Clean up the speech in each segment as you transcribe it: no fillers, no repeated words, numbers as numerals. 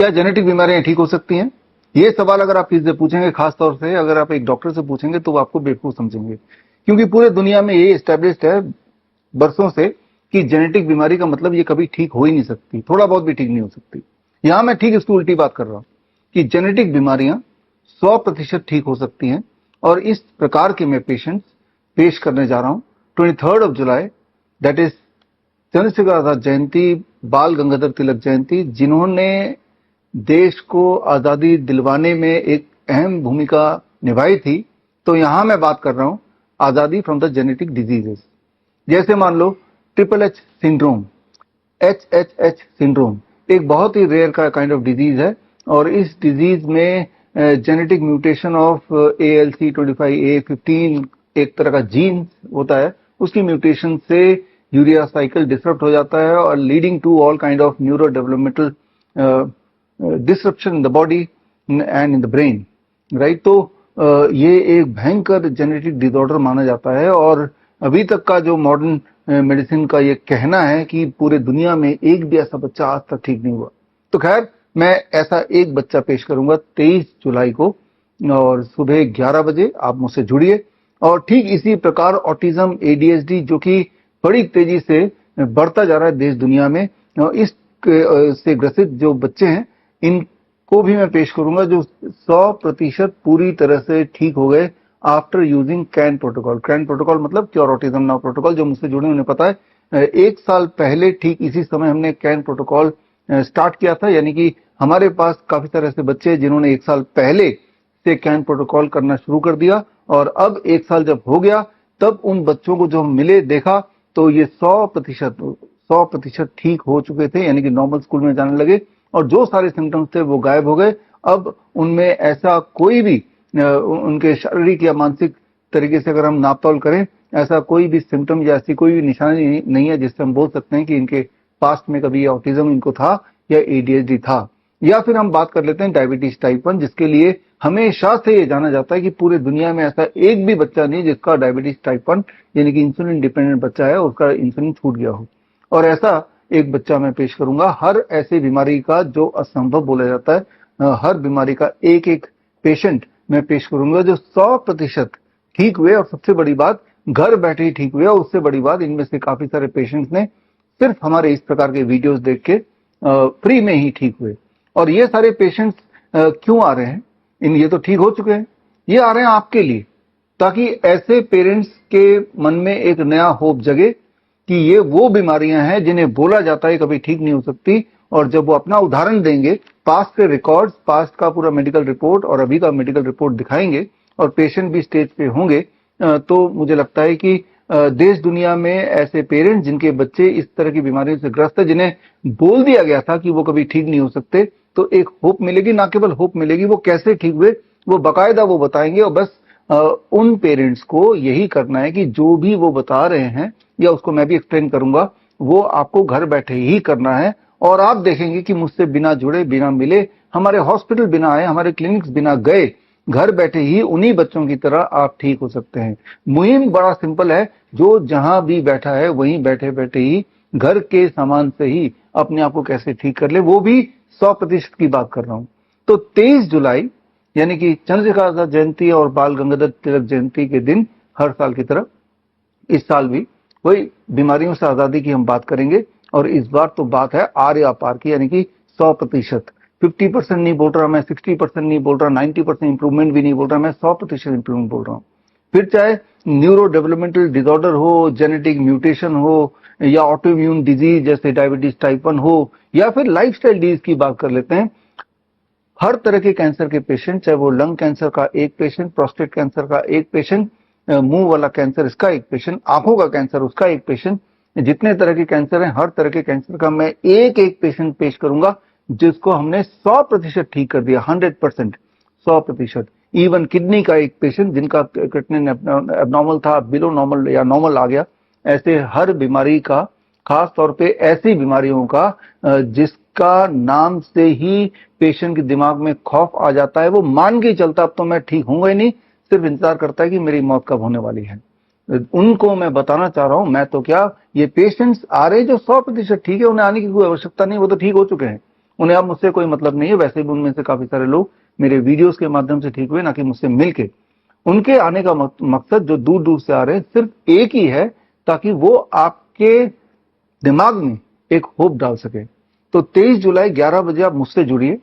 क्या जेनेटिक बीमारियां ठीक हो सकती हैं? ये सवाल अगर आप किसी से पूछेंगे, खास तौर से अगर आप एक डॉक्टर से पूछेंगे तो वो आपको बेवकूफ समझेंगे, क्योंकि पूरे दुनिया में ये एस्टेब्लिश्ड है बरसों से कि जेनेटिक बीमारी का मतलब ये कभी ठीक हो ही नहीं सकती, थोड़ा बहुत भी ठीक नहीं हो सकती। यहां मैं ठीक इसकी उल्टी बात कर रहा हूं कि जेनेटिक बीमारियां 100% ठीक हो सकती हैं, और इस प्रकार के मैं पेशेंट्स पेश करने जा रहा हूं 23 जुलाई, दैट इज चंद्रशेखर आजाद जयंती, बाल गंगाधर तिलक जयंती, जिन्होंने देश को आजादी दिलवाने में एक अहम भूमिका निभाई थी। तो यहां मैं बात कर रहा हूं आजादी फ्रॉम द जेनेटिक डिजीजेस। जैसे मान लो triple H syndrome, H syndrome एक बहुत ही रेयर का काइंड ऑफ डिजीज है, और इस डिजीज में जेनेटिक म्यूटेशन ऑफ ALC25A15 एक तरह का जीन होता है, उसकी म्यूटेशन से यूरिया साइकिल डिसरप्ट हो जाता है और leading to all kind of neurodevelopmental disruption in the body and in the brain, right. तो ये एक भयंकर जेनेटिक डिसऑर्डर माना जाता है, और अभी तक का जो मॉडर्न मेडिसिन का ये कहना है कि पूरे दुनिया में एक भी ऐसा बच्चा आज तक ठीक नहीं हुआ। तो खैर, मैं ऐसा एक बच्चा पेश करूंगा 23 जुलाई को, और सुबह 11 बजे आप मुझसे जुड़िए। और ठीक इसी प्रकार ऑटिज्म, ADHD जो कि बड़ी तेजी से बढ़ता जा रहा है देश दुनिया में, इस से ग्रसित जो बच्चे हैं इनको भी मैं पेश करूंगा, जो 100% पूरी तरह से ठीक हो गए after using can protocol. Can protocol मतलब क्योर ऑटिज्म नाउ प्रोटोकॉल। जो मुझसे जुड़े उन्हें पता है, एक साल पहले ठीक इसी समय हमने कैन प्रोटोकॉल स्टार्ट किया था, यानी कि हमारे पास काफी सारे ऐसे बच्चे जिन्होंने एक साल पहले से कैन प्रोटोकॉल करना शुरू कर दिया, और अब एक साल जब हो गया तब उन बच्चों को जो हम मिले देखा तो ये 100% ठीक हो चुके थे, यानी कि नॉर्मल स्कूल में जाने लगे, और जो सारे सिम्टम्स थे वो गायब हो गए। अब उनमें ऐसा कोई भी उनके शारीरिक या मानसिक तरीके से अगर हम नापतोल करें, ऐसा कोई भी सिम्टम या ऐसी कोई भी निशानी नहीं है जिससे हम बोल सकते हैं कि इनके पास्ट में कभी ऑटिज्म इनको था या ADHD था। या फिर हम बात कर लेते हैं डायबिटीज टाइप 1, जिसके लिए हमेशा से ये जाना जाता है कि पूरे दुनिया में ऐसा एक भी बच्चा नहीं जिसका डायबिटीज टाइप 1 यानी कि इंसुलिन डिपेंडेंट बच्चा है, उसका इंसुलिन छूट गया हो। और ऐसा एक बच्चा मैं पेश करूंगा, हर ऐसी बीमारी का जो असंभव बोला जाता है, हर बीमारी का एक एक पेशेंट मैं पेश करूंगा जो 100% ठीक हुए, और सबसे बड़ी बात घर बैठे ही ठीक हुए। और उससे बड़ी बात, इनमें से काफी सारे पेशेंट्स ने सिर्फ हमारे इस प्रकार के वीडियोस देख के फ्री में ही ठीक हुए। और ये सारे पेशेंट्स क्यों आ रहे हैं? ये तो ठीक हो चुके हैं, ये आ रहे हैं आपके लिए, ताकि ऐसे पेरेंट्स के मन में एक नया होप जगे कि ये वो बीमारियां हैं जिन्हें बोला जाता है कभी ठीक नहीं हो सकती। और जब वो अपना उदाहरण देंगे, पास्ट के रिकॉर्ड्स, पास्ट का पूरा मेडिकल रिपोर्ट और अभी का मेडिकल रिपोर्ट दिखाएंगे, और पेशेंट भी स्टेज पे होंगे, तो मुझे लगता है कि देश दुनिया में ऐसे पेरेंट्स जिनके बच्चे इस तरह की बीमारियों से ग्रस्त है, जिन्हें बोल दिया गया था कि वो कभी ठीक नहीं हो सकते, तो एक होप मिलेगी। ना केवल होप मिलेगी, वो कैसे ठीक हुए वो बाकायदा वो बताएंगे। और बस उन पेरेंट्स को यही करना है कि जो भी वो बता रहे हैं, या उसको मैं भी एक्सप्लेन करूंगा, वो आपको घर बैठे ही करना है। और आप देखेंगे कि मुझसे बिना जुड़े, बिना मिले, हमारे हॉस्पिटल बिना आए, हमारे क्लिनिक्स बिना गए, घर बैठे ही उन्हीं बच्चों की तरह आप ठीक हो सकते हैं। मुहिम बड़ा सिंपल है, जो जहां भी बैठा है वहीं बैठे बैठे ही घर के सामान से ही अपने आप को कैसे ठीक कर ले, वो भी 100% की बात कर रहा हूं। तो 23 जुलाई यानी कि चंद्रशेखर आजाद जयंती और बाल गंगाधर तिलक जयंती के दिन, हर साल की तरह इस साल भी वही बीमारियों से आजादी की हम बात करेंगे। और इस बार तो बात है आर्य अपार की, यानी कि 100%। 50% नहीं बोल रहा मैं, 60% नहीं बोल रहा, 90% इंप्रूवमेंट भी नहीं बोल रहा मैं, 100% इंप्रूवमेंट बोल रहा हूं। फिर चाहे न्यूरो डेवलपमेंटल डिसऑर्डर हो, जेनेटिक म्यूटेशन हो, या ऑटोइम्यून डिजीज जैसे डायबिटीज टाइप 1 हो, या फिर लाइफस्टाइल डिजीज की बात कर लेते हैं। हर तरह के कैंसर के पेशेंट, चाहे वो लंग कैंसर का एक पेशेंट, प्रोस्टेट कैंसर का एक पेशेंट, मुंह वाला कैंसर इसका एक पेशेंट, आंखों का कैंसर उसका एक पेशेंट, जितने तरह के कैंसर हैं, हर तरह के कैंसर का मैं एक एक पेशेंट पेश करूंगा जिसको हमने 100% ठीक कर दिया, 100%, 100%। इवन किडनी का एक पेशेंट जिनका क्रिएटिनिन एबनॉर्मल था, बिलो नॉर्मल या नॉर्मल आ गया। ऐसे हर बीमारी का, खास तौर पे ऐसी बीमारियों का जिसका नाम से ही पेशेंट के दिमाग में खौफ आ जाता है, वो मान के चलता अब तो मैं ठीक होऊंगा ही नहीं, सिर्फ इंतजार करता है कि मेरी मौत कब होने वाली है। उनको मैं बताना चाह रहा हूं, मैं तो क्या, ये पेशेंट्स आ रहे जो 100% ठीक है, उन्हें आने की कोई आवश्यकता नहीं, वो तो ठीक हो चुके हैं। उन्हें अब मुझसे कोई मतलब नहीं है, वैसे भी उनमें से काफी सारे लोग मेरे वीडियोस के माध्यम से ठीक हुए, ना कि मुझसे मिलके। उनके आने का मकसद जो दूर दूर से आ रहे हैं सिर्फ एक ही है, ताकि वो आपके दिमाग में एक होप डाल सके। तो 23 जुलाई 11 बजे आप मुझसे जुड़िए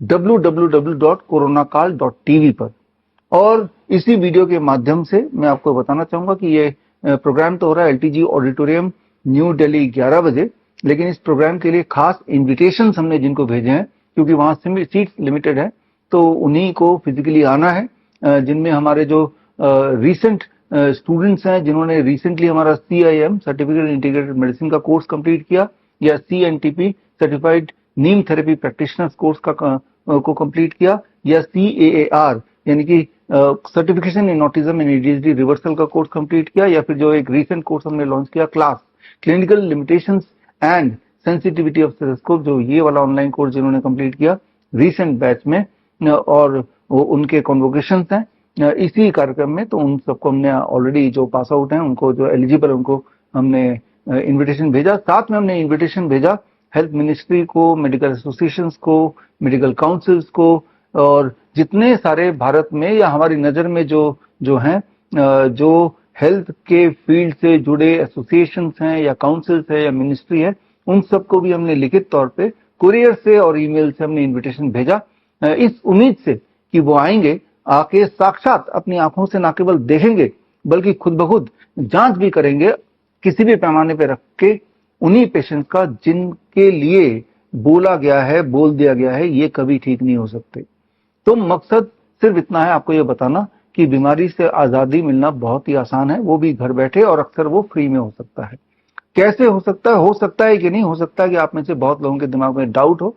www.coronakal.tv पर। और इसी वीडियो के माध्यम से मैं आपको बताना चाहूंगा कि ये प्रोग्राम तो हो रहा है LTG ऑडिटोरियम न्यू दिल्ली 11 बजे, लेकिन इस प्रोग्राम के लिए खास इन्विटेशन हमने जिनको भेजे हैं, क्योंकि वहां सीट्स लिमिटेड है, तो उन्हीं को फिजिकली आना है, जिनमें हमारे जो रिसेंट स्टूडेंट्स हैं, जिन्होंने रिसेंटली हमारा CIM सर्टिफिकेट इंटीग्रेटेड मेडिसिन का कोर्स कंप्लीट किया, या CNTP सर्टिफाइड नीम थेरेपी प्रैक्टिशनर्स कोर्स को कंप्लीट किया, या CAAR यानी कि certification in autism and ADHD reversal का कोर्स कंप्लीट किया, या फिर जो एक रिसेंट कोर्स हमने लॉन्च किया class clinical limitations and sensitivity of stethoscope, जो ये वाला ऑनलाइन कोर्स जिन्होंने कंप्लीट किया रिसेंट बैच में, और उनके कॉन्वोकेशंस हैं इसी कार्यक्रम में, तो उन सबको हमने ऑलरेडी जो पास आउट हैं, उनको जो एलिजिबल उनको हमने इन्विटेशन भेजा। साथ में हमने इन्विटेशन भेजा हेल्थ मिनिस्ट्री को, मेडिकल एसोसिएशंस को, मेडिकल काउंसिल्स को, और जितने सारे भारत में या हमारी नजर में जो हैं, जो हेल्थ के फील्ड से जुड़े एसोसिएशंस हैं या काउंसिल्स है या मिनिस्ट्री है, उन सबको भी हमने लिखित तौर पे कुरियर से और ईमेल से हमने इन्विटेशन भेजा, इस उम्मीद से कि वो आएंगे, आके साक्षात अपनी आंखों से ना केवल देखेंगे बल्कि खुद ब खुद जांच भी करेंगे, किसी भी पैमाने पे रख के उन्हीं पेशेंट्स का जिनके लिए बोला गया है, बोल दिया गया है ये कभी ठीक नहीं हो सकते। तो मकसद सिर्फ इतना है, आपको ये बताना कि बीमारी से आजादी मिलना बहुत ही आसान है, वो भी घर बैठे, और अक्सर वो फ्री में हो सकता है। कैसे हो सकता है कि नहीं हो सकता है कि आप में से बहुत लोगों के दिमाग में डाउट हो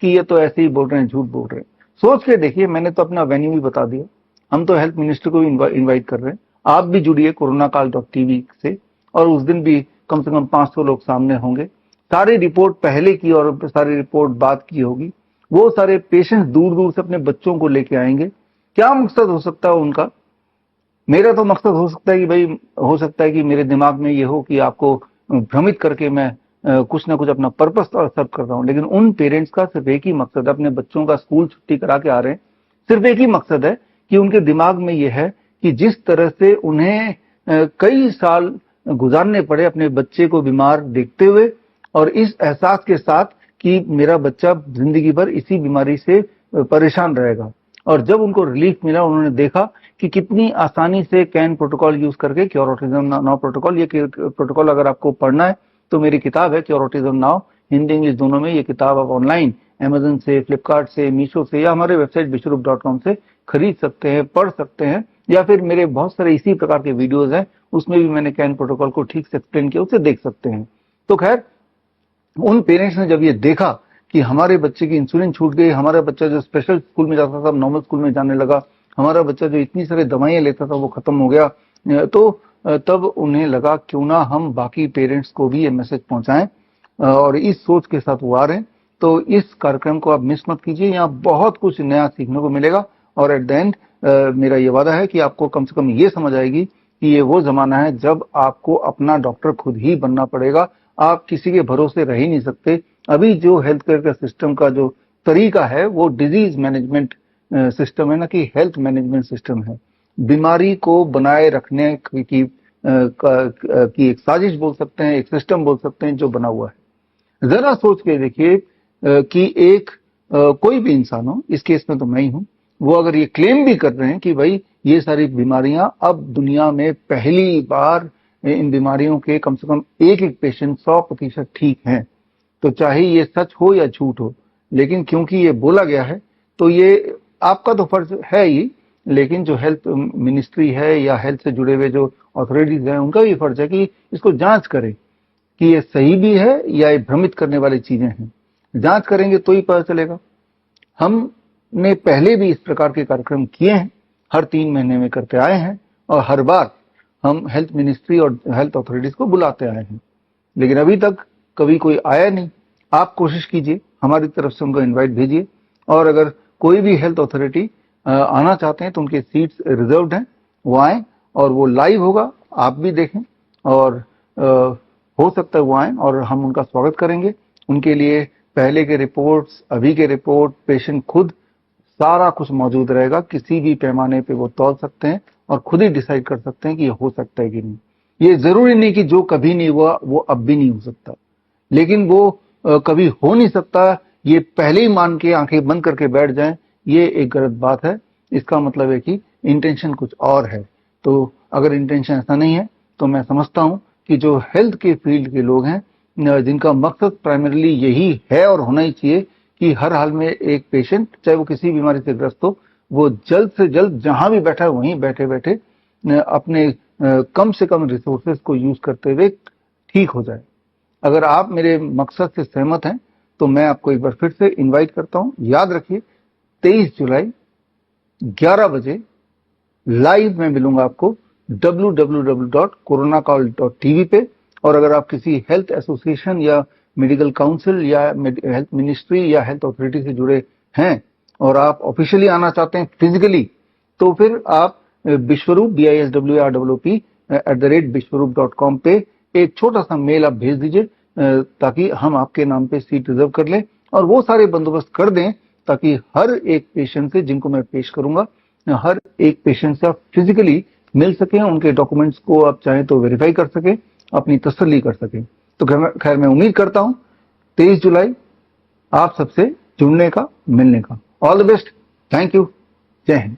कि ये तो ऐसे ही बोल रहे हैं, झूठ बोल रहे हैं। सोच के देखिए, मैंने तो अपना वेन्यू भी बता दिया, हम तो हेल्थ मिनिस्टर को भी इन्वाइट कर रहे हैं। आप भी जुड़िए coronakal.tv से, और उस दिन भी कम से कम 500 लोग सामने होंगे। सारी रिपोर्ट पहले की और सारी रिपोर्ट बाद की होगी। वो सारे पेशेंट्स दूर दूर से अपने बच्चों को लेके आएंगे। क्या मकसद हो सकता है उनका? मेरा तो मकसद हो सकता है कि भाई, हो सकता है कि मेरे दिमाग में ये हो कि आपको भ्रमित करके मैं कुछ ना कुछ अपना पर्पस तो सर्व कर रहा हूं, लेकिन उन पेरेंट्स का सिर्फ एक ही मकसद है, अपने बच्चों का स्कूल छुट्टी करा के आ रहे हैं, सिर्फ एक ही मकसद है कि उनके दिमाग में ये है कि जिस तरह से उन्हें कई साल गुजारने पड़े अपने बच्चे को बीमार देखते हुए, और इस एहसास के साथ कि मेरा बच्चा जिंदगी भर इसी बीमारी से परेशान रहेगा, और जब उनको रिलीफ मिला, उन्होंने देखा कि कितनी आसानी से कैन प्रोटोकॉल यूज करके, क्योर ऑटिज्म नाउ प्रोटोकॉल, ये प्रोटोकॉल अगर आपको पढ़ना है तो मेरी किताब है cure autism now, Hindi English दोनों में। ये किताब आप ऑनलाइन अमेजन से, फ्लिपकार्ट से, मीशो से, या हमारे वेबसाइट विश्वरूप.com से खरीद सकते हैं, पढ़ सकते हैं, या फिर मेरे बहुत सारे इसी प्रकार के वीडियोज हैं, उसमें भी मैंने कैन प्रोटोकॉल को ठीक से एक्सप्लेन किया, उसे देख सकते हैं। तो खैर, उन पेरेंट्स ने जब ये देखा कि हमारे बच्चे की इंसुलिन छूट गई, हमारा बच्चा जो स्पेशल स्कूल में जाता था नॉर्मल स्कूल में जाने लगा, हमारा बच्चा जो इतनी सारी दवाइयां लेता था वो खत्म हो गया, तो तब उन्हें लगा क्यों ना हम बाकी पेरेंट्स को भी ये मैसेज पहुंचाएं, और इस सोच के साथ वो आ रहे हैं। तो इस कार्यक्रम को आप मिस मत कीजिए, यहाँ बहुत कुछ नया सीखने को मिलेगा, और एट द एंड मेरा ये वादा है कि आपको कम से कम ये समझ आएगी कि ये वो जमाना है जब आपको अपना डॉक्टर खुद ही बनना पड़ेगा, आप किसी के भरोसे रह ही नहीं सकते। अभी जो हेल्थ केयर का सिस्टम का जो तरीका है वो डिजीज मैनेजमेंट सिस्टम है, ना कि हेल्थ मैनेजमेंट सिस्टम है। बीमारी को बनाए रखने की एक साजिश बोल सकते हैं, एक सिस्टम बोल सकते हैं जो बना हुआ है। जरा सोच के देखिए कि एक कोई भी इंसान हो, इस केस में तो मैं ही हूं, वो अगर ये क्लेम भी कर रहे हैं कि भाई ये सारी बीमारियां अब दुनिया में पहली बार इन बीमारियों के कम से कम एक पेशेंट 100% ठीक हैं, तो चाहे ये सच हो या झूठ हो, लेकिन क्योंकि ये बोला गया है तो ये आपका तो फर्ज है ही, लेकिन जो हेल्थ मिनिस्ट्री है या हेल्थ से जुड़े हुए जो अथॉरिटीज हैं, उनका भी फर्ज है कि इसको जांच करें कि ये सही भी है या ये भ्रमित करने वाली चीजें हैं। जांच करेंगे तो ही पता चलेगा। हमने पहले भी इस प्रकार के कार्यक्रम किए हैं, हर 3 महीने में करते आए हैं, और हर बार हम हेल्थ मिनिस्ट्री और हेल्थ अथॉरिटीज को बुलाते आए हैं, लेकिन अभी तक कभी कोई आया नहीं। आप कोशिश कीजिए, हमारी तरफ से उनको इनवाइट भेजिए, और अगर कोई भी हेल्थ अथॉरिटी आना चाहते हैं तो उनके सीट्स रिजर्व्ड हैं, वो आए, और वो लाइव होगा, आप भी देखें, और हो सकता है वो आए और हम उनका स्वागत करेंगे। उनके लिए पहले के रिपोर्ट्स, अभी के रिपोर्ट, पेशेंट खुद, सारा कुछ मौजूद रहेगा। किसी भी पैमाने पे वो तौल सकते हैं और खुद ही डिसाइड कर सकते हैं कि ये हो सकता है कि नहीं। ये जरूरी नहीं कि जो कभी नहीं हुआ वो अब भी नहीं हो सकता, लेकिन वो कभी हो नहीं सकता ये पहले ही मान के आंखें बंद करके बैठ जाएं, ये एक गलत बात है। इसका मतलब है कि इंटेंशन कुछ और है। तो अगर इंटेंशन ऐसा नहीं है तो मैं समझता हूं कि जो हेल्थ के फील्ड के लोग हैं, जिनका मकसद प्राइमरीली यही है और होना ही चाहिए कि हर हाल में एक पेशेंट, चाहे वो किसी बीमारी से ग्रस्त हो, वो जल्द से जल्द जहां भी बैठा है वहीं बैठे बैठे अपने कम से कम रिसोर्सेज को यूज करते हुए ठीक हो जाए। अगर आप मेरे मकसद से सहमत हैं तो मैं आपको एक बार फिर से इनवाइट करता हूं। याद रखिए 23 जुलाई 11 बजे लाइव में मिलूंगा आपको www.coronacall.tv पे। और अगर आप किसी हेल्थ एसोसिएशन या मेडिकल काउंसिल या हेल्थ मिनिस्ट्री या हेल्थ अथॉरिटी से जुड़े हैं और आप ऑफिशियली आना चाहते हैं फिजिकली, तो फिर आप विश्वरूप biswrup@विश्वरूप.com पे एक छोटा सा मेल आप भेज दीजिए ताकि हम आपके नाम पे सीट रिजर्व कर लें और वो सारे बंदोबस्त कर दें ताकि हर एक पेशेंट से, जिनको मैं पेश करूंगा, हर एक पेशेंट से आप फिजिकली मिल सकें, उनके डॉक्यूमेंट्स को आप चाहें तो वेरीफाई कर सकें, अपनी तसल्ली कर सकें। तो खैर मैं उम्मीद करता हूं 23 जुलाई आप सबसे जुड़ने का, मिलने का। All the best. Thank you. जय हिंद।